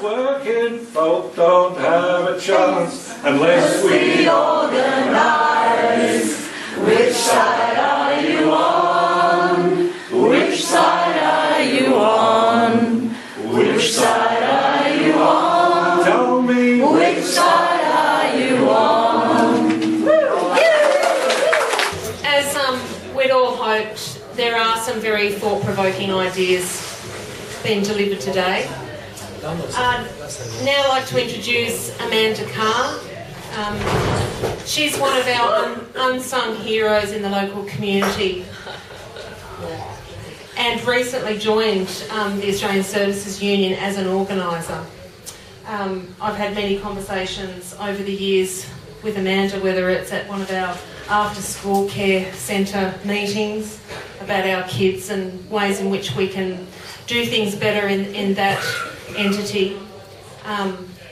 Honest working folk don't have a chance unless we organise. Which side are you on? Which side are you on? Which side are you on? Tell me, which side are you on? As we'd all hoped, there are some very thought-provoking ideas being delivered today. Now I'd like to introduce Amanda Carr. She's one of our unsung heroes in the local community and recently joined the Australian Services Union as an organiser. I've had many conversations over the years with Amanda, whether it's at one of our after-school care centre meetings about our kids and ways in which we can do things better in that entity,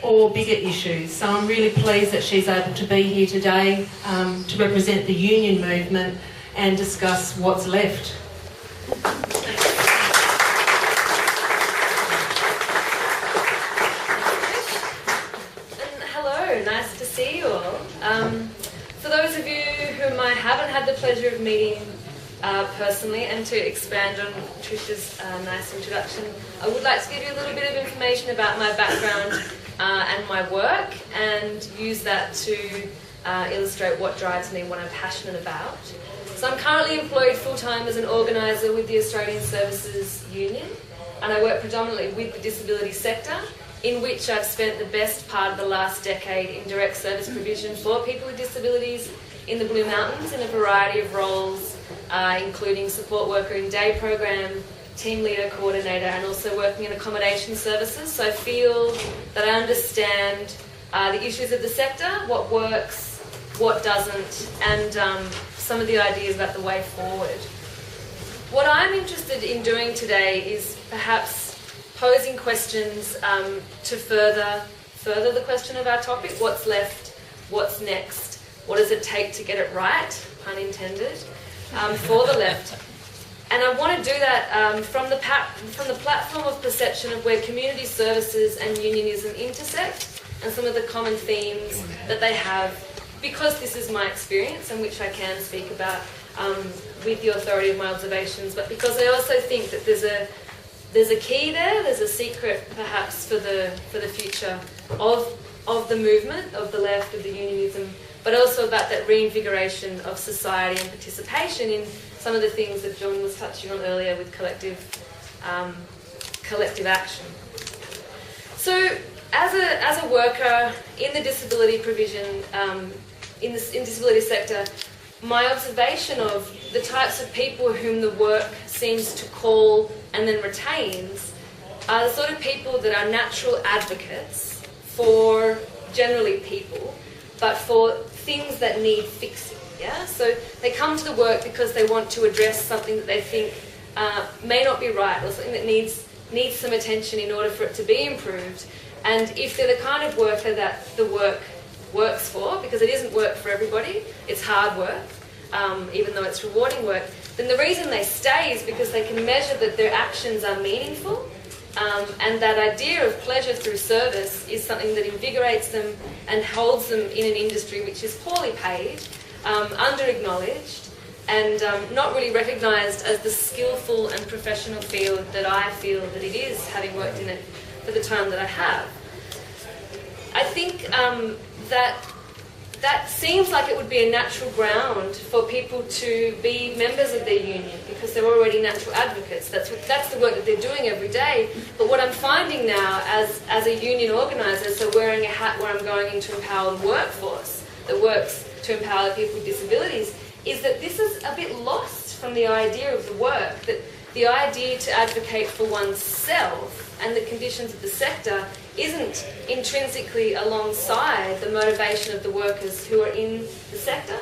or bigger issues. So I'm really pleased that she's able to be here today to represent the union movement and discuss what's left. And hello, nice to see you all. For those of you whom I haven't had the pleasure of meeting personally, and to expand on Trish's nice introduction, I would like to give you a little bit of information about my background and my work, and use that to illustrate what drives me and what I'm passionate about. So I'm currently employed full-time as an organiser with the Australian Services Union, and I work predominantly with the disability sector, in which I've spent the best part of the last decade in direct service provision for people with disabilities in the Blue Mountains in a variety of roles, including support worker in day program, team leader, coordinator, and also working in accommodation services. So I feel that I understand the issues of the sector, what works, what doesn't, and some of the ideas about the way forward. What I'm interested in doing today is perhaps posing questions to further the question of our topic: what's left, what's next, what does it take to get it right, pun intended, for the left. And I want to do that from the platform of perception of where community services and unionism intersect, and some of the common themes that they have, because this is my experience and which I can speak about with the authority of my observations, but because I also think that there's a key there, there's a secret perhaps for the future of the movement, of the left, of the unionism, but also about that reinvigoration of society and participation in some of the things that John was touching on earlier with collective action. So as a worker in the disability provision, in disability sector, my observation of the types of people whom the work seems to call and then retains are the sort of people that are natural advocates for generally people, but for things that need fixing. Yeah, so they come to the work because they want to address something that they think may not be right, or something that needs some attention in order for it to be improved. And if they're the kind of worker that the work works for, because it isn't work for everybody, it's hard work, even though it's rewarding work, then the reason they stay is because they can measure that their actions are meaningful, and that idea of pleasure through service is something that invigorates them and holds them in an industry which is poorly paid, under-acknowledged, and not really recognised as the skillful and professional field that I feel that it is, having worked in it for the time that I have. I think that seems like it would be a natural ground for people to be members of their union, because they're already natural advocates. That's the work that they're doing every day. But what I'm finding now as a union organiser, so wearing a hat where I'm going in to empower the workforce that works to empower people with disabilities, is that this is a bit lost from the idea of the work, that the idea to advocate for oneself and the conditions of the sector isn't intrinsically alongside the motivation of the workers who are in the sector.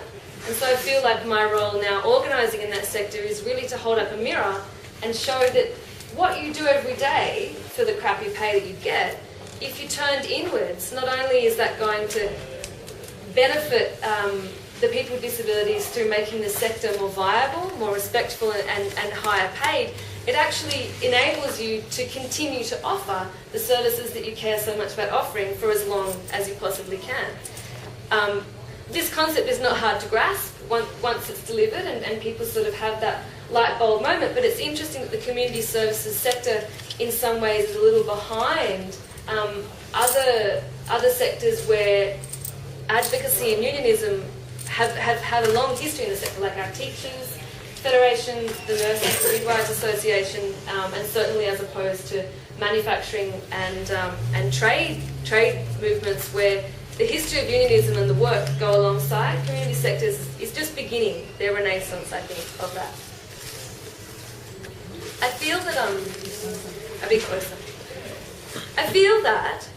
And so I feel like my role now organising in that sector is really to hold up a mirror and show that what you do every day for the crappy pay that you get, if you turned inwards, not only is that going to benefit the people with disabilities through making the sector more viable, more respectful and higher paid, it actually enables you to continue to offer the services that you care so much about offering for as long as you possibly can. This concept is not hard to grasp once it's delivered and people sort of have that light bulb moment, but it's interesting that the community services sector in some ways is a little behind other sectors where advocacy and unionism have had a long history in the sector, like our teachers federation, the Nurses and Midwives Association, and certainly as opposed to manufacturing and trade movements where the history of unionism and the work go alongside. Community sectors is just beginning their renaissance, I think, of that. I feel that a bit closer. I feel that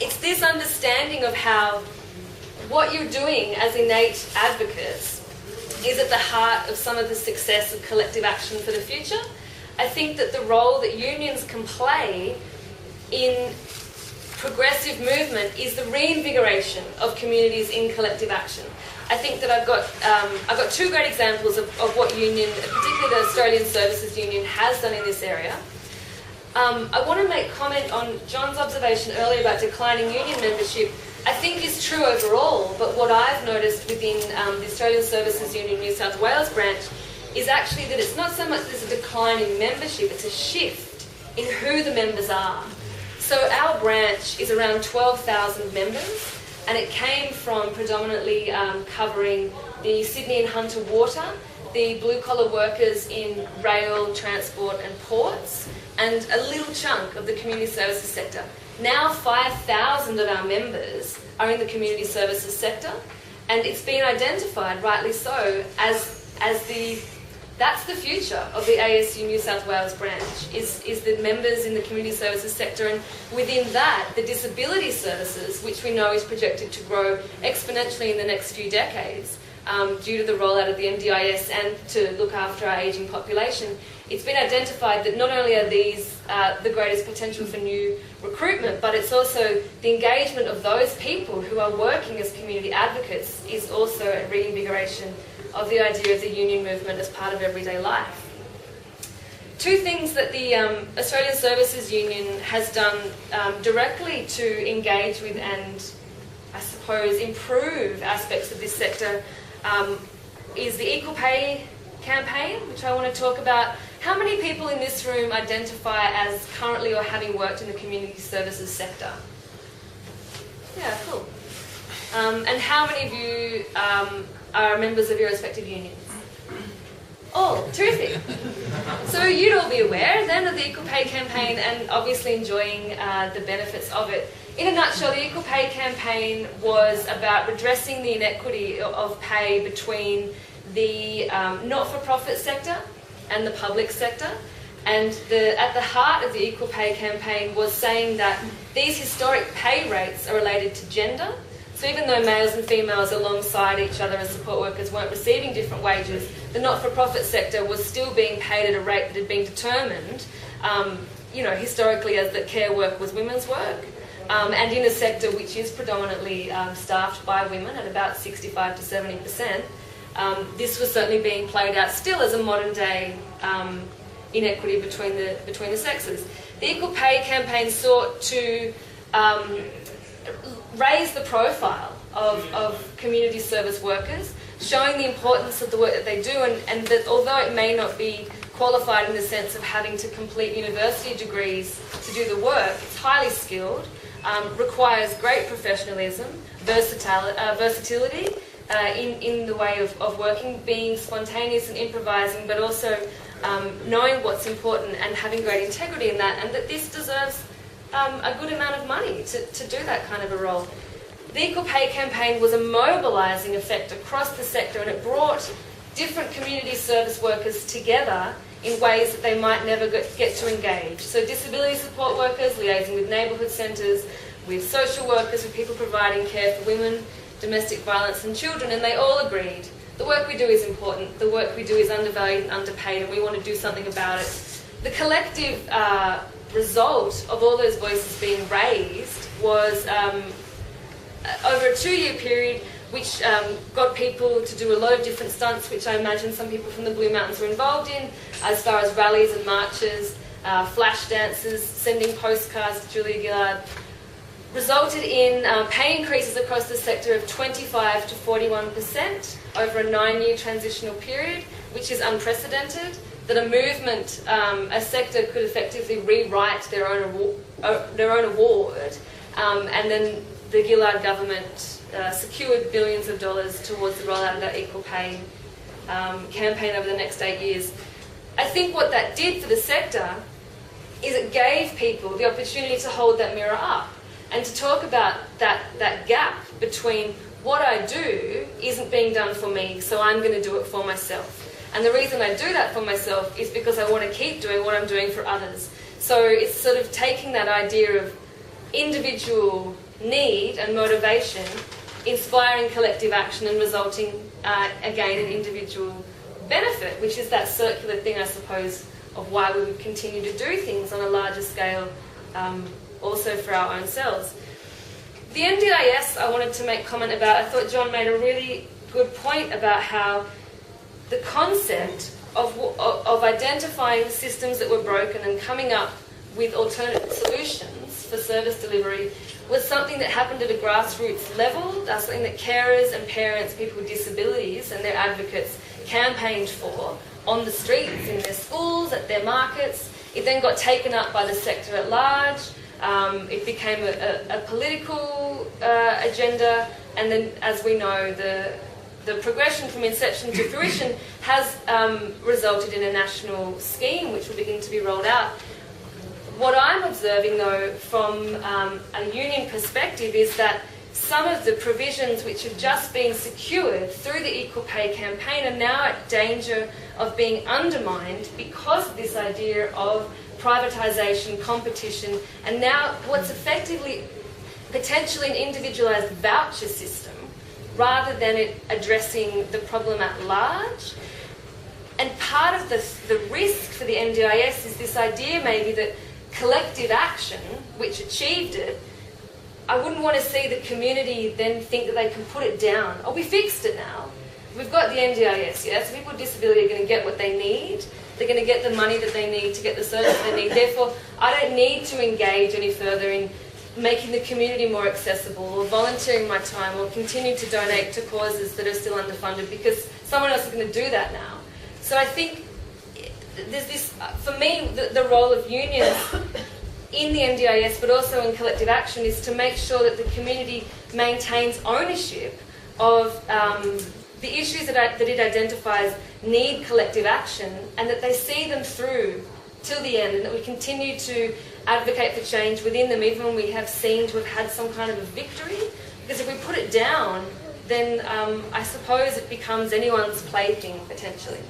it's this understanding of how what you're doing as innate advocates is at the heart of some of the success of collective action for the future. I think that the role that unions can play in progressive movement is the reinvigoration of communities in collective action. I think that I've got two great examples of what union, particularly the Australian Services Union, has done in this area. I want to make comment on John's observation earlier about declining union membership. I think is true overall, but what I've noticed within the Australian Services Union New South Wales branch is actually that it's not so much there's a decline in membership, it's a shift in who the members are. So our branch is around 12,000 members, and it came from predominantly covering the Sydney and Hunter Water, the blue-collar workers in rail, transport and ports, and a little chunk of the community services sector. Now 5,000 of our members are in the community services sector, and it's been identified, rightly so, as that's the future of the ASU New South Wales branch, is the members in the community services sector, and within that, the disability services, which we know is projected to grow exponentially in the next few decades due to the rollout of the NDIS and to look after our ageing population. It's been identified that not only are these the greatest potential for new recruitment, but it's also the engagement of those people who are working as community advocates is also a reinvigoration of the idea of the union movement as part of everyday life. Two things that the Australian Services Union has done directly to engage with and, I suppose, improve aspects of this sector is the Equal Pay campaign, which I want to talk about. How many people in this room identify as currently or having worked in the community services sector? Yeah, cool. And how many of you are members of your respective unions? Oh, terrific. So you'd all be aware then of the Equal Pay campaign and obviously enjoying the benefits of it. In a nutshell, the Equal Pay campaign was about redressing the inequity of pay between the not-for-profit sector and the public sector. And at the heart of the Equal Pay campaign was saying that these historic pay rates are related to gender. So even though males and females alongside each other as support workers weren't receiving different wages, the not-for-profit sector was still being paid at a rate that had been determined, historically as that care work was women's work. And in a sector which is predominantly staffed by women at about 65 to 70%, this was certainly being played out still as a modern-day inequity between the sexes. The Equal Pay campaign sought to raise the profile of community service workers, showing the importance of the work that they do, and that although it may not be qualified in the sense of having to complete university degrees to do the work, it's highly skilled, requires great professionalism, versatility in the way of working, being spontaneous and improvising, but also knowing what's important and having great integrity in that, and that this deserves a good amount of money to do that kind of a role. The Equal Pay campaign was a mobilising effect across the sector, and it brought different community service workers together in ways that they might never get to engage. So disability support workers liaising with neighbourhood centres, with social workers, with people providing care for women, domestic violence and children, and they all agreed the work we do is important, the work we do is undervalued and underpaid, and we want to do something about it. The collective result of all those voices being raised was, over a 2-year period, which got people to do a lot of different stunts, which I imagine some people from the Blue Mountains were involved in, as far as rallies and marches, flash dances, sending postcards to Julia Gillard, resulted in pay increases across the sector of 25 to 41% over a 9-year transitional period, which is unprecedented, that a movement, a sector could effectively rewrite their own award, and then the Gillard government secured billions of dollars towards the rollout of that equal pay campaign over the next 8 years. I think what that did for the sector is it gave people the opportunity to hold that mirror up and to talk about that gap between what I do isn't being done for me, so I'm going to do it for myself. And the reason I do that for myself is because I want to keep doing what I'm doing for others. So it's sort of taking that idea of individual need and motivation, inspiring collective action and resulting, again, in individual benefit, which is that circular thing, I suppose, of why we would continue to do things on a larger scale, also for our own selves. The NDIS I wanted to make comment about. I thought John made a really good point about how the concept of identifying systems that were broken and coming up with alternate solutions for service delivery was something that happened at a grassroots level. That's something that carers and parents, people with disabilities and their advocates campaigned for on the streets, in their schools, at their markets. It then got taken up by the sector at large. It became a political agenda, and then, as we know, the progression from inception to fruition has resulted in a national scheme which will begin to be rolled out. What I'm observing, though, from a union perspective is that some of the provisions which have just been secured through the Equal Pay campaign are now at danger of being undermined because of this idea of privatisation, competition, and now what's effectively potentially an individualised voucher system rather than it addressing the problem at large. And part of the risk for the NDIS is this idea maybe that collective action, which achieved it, I wouldn't want to see the community then think that they can put it down. Oh, we fixed it now. We've got the NDIS, yeah? So people with disability are going to get what they need. They're going to get the money that they need to get the service they need. Therefore, I don't need to engage any further in making the community more accessible or volunteering my time or continue to donate to causes that are still underfunded because someone else is going to do that now. So I think there's this, for me, the role of unions in the NDIS but also in collective action is to make sure that the community maintains ownership of the issues that it identifies need collective action and that they see them through till the end and that we continue to advocate for change within them even when we have seen to have had some kind of a victory. Because if we put it down, then I suppose it becomes anyone's plaything potentially.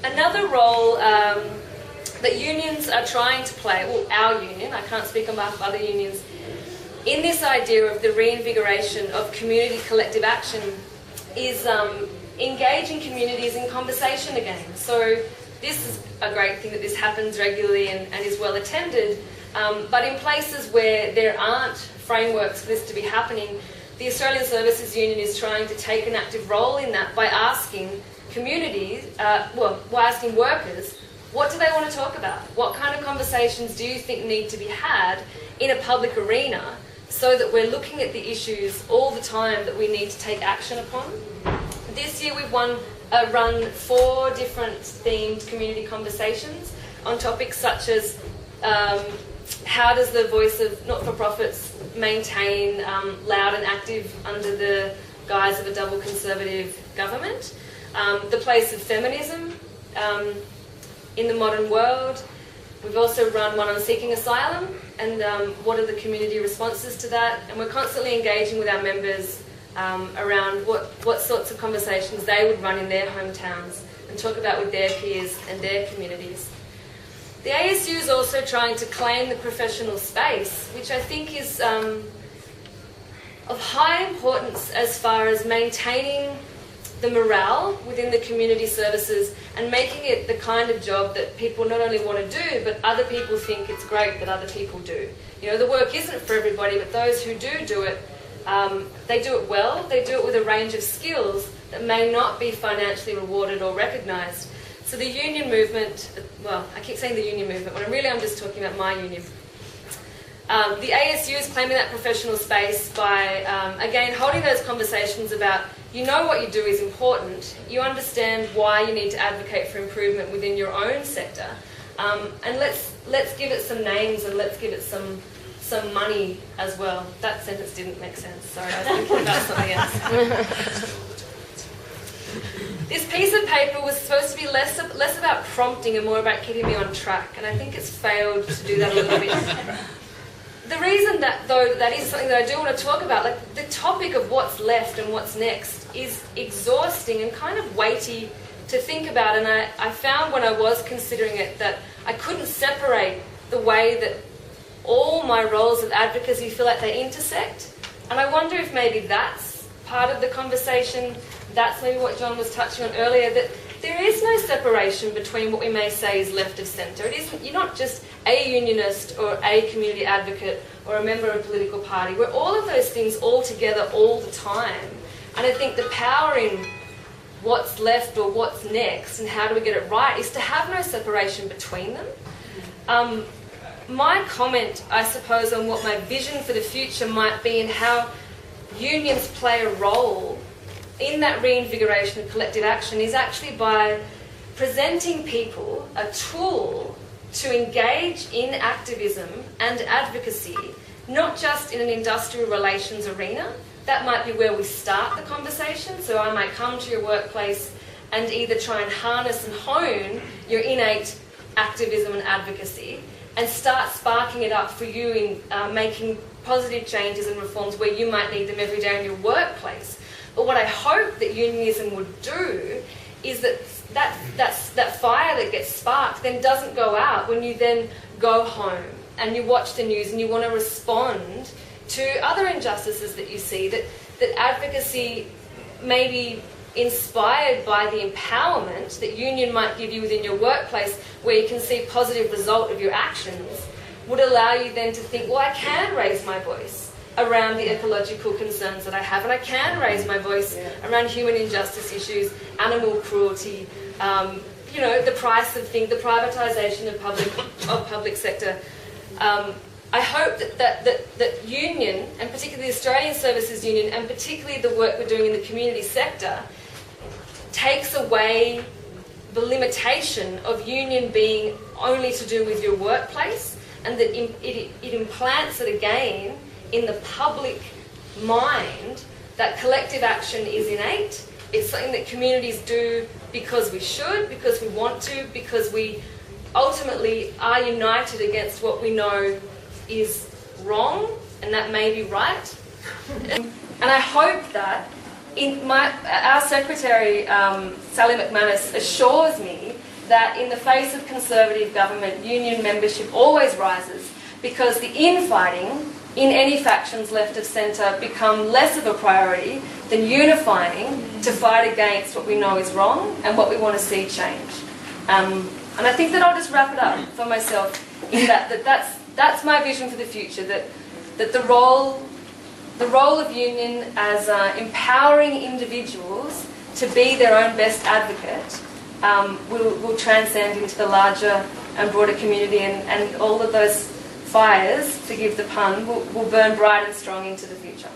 Another role that unions are trying to play, well, our union, I can't speak on behalf of other unions, in this idea of the reinvigoration of community collective action is engaging communities in conversation again. So this is a great thing that this happens regularly and is well attended, but in places where there aren't frameworks for this to be happening, the Australian Services Union is trying to take an active role in that by asking communities, by asking workers, what do they want to talk about? What kind of conversations do you think need to be had in a public arena so that we're looking at the issues all the time that we need to take action upon? This year we've run 4 different themed community conversations on topics such as how does the voice of not-for-profits maintain loud and active under the guise of a double conservative government? The place of feminism in the modern world. We've also run one on seeking asylum and what are the community responses to that. And we're constantly engaging with our members around what sorts of conversations they would run in their hometowns and talk about with their peers and their communities. The ASU is also trying to claim the professional space, which I think is of high importance as far as maintaining the morale within the community services and making it the kind of job that people not only want to do, but other people think it's great that other people do. You know, the work isn't for everybody, but those who do it, they do it well, they do it with a range of skills that may not be financially rewarded or recognised. So the union movement, well, I keep saying the union movement, when really I'm just talking about my union. The ASU is claiming that professional space by, again, holding those conversations about, you know what you do is important, you understand why you need to advocate for improvement within your own sector, and let's give it some names and let's give it some money as well. That sentence didn't make sense, sorry, I was thinking about something else. This piece of paper was supposed to be less about prompting and more about keeping me on track, and I think it's failed to do that a little bit. The reason that, though, that is something that I do want to talk about, like the topic of what's left and what's next is exhausting and kind of weighty to think about, and I found when I was considering it that I couldn't separate the way that all my roles of advocacy feel like they intersect, and I wonder if maybe that's part of the conversation. That's maybe what John was touching on earlier, that there is no separation between what we may say is left of centre. It isn't, you're not just a unionist or a community advocate or a member of a political party. We're all of those things all together all the time. And I think the power in what's left or what's next and how do we get it right is to have no separation between them. My comment, I suppose, on what my vision for the future might be and how unions play a role in that reinvigoration of collective action is actually by presenting people a tool to engage in activism and advocacy, not just in an industrial relations arena. That might be where we start the conversation. So I might come to your workplace and either try and harness and hone your innate activism and advocacy and start sparking it up for you in making positive changes and reforms where you might need them every day in your workplace. But what I hope that unionism would do is that fire that gets sparked then doesn't go out when you then go home and you watch the news and you want to respond to other injustices that you see, that advocacy may be inspired by the empowerment that union might give you within your workplace where you can see positive result of your actions, would allow you then to think, well, I can raise my voice around the ecological concerns that I have, and I can raise my voice around human injustice issues, animal cruelty, you know, the price of things, the privatisation of public sector. I hope that union, and particularly the Australian Services Union, and particularly the work we're doing in the community sector, takes away the limitation of union being only to do with your workplace, and that it implants it again in the public mind that collective action is innate. It's something that communities do because we should, because we want to, because we ultimately are united against what we know is wrong and that may be right. And I hope that our Secretary, Sally McManus, assures me that in the face of Conservative government, union membership always rises because the infighting in any factions left of centre become less of a priority than unifying to fight against what we know is wrong and what we want to see change. And I think that I'll just wrap it up for myself in that's my vision for the future, that the role of union as empowering individuals to be their own best advocate will transcend into the larger and broader community, and all of those fires, forgive the pun, will burn bright and strong into the future.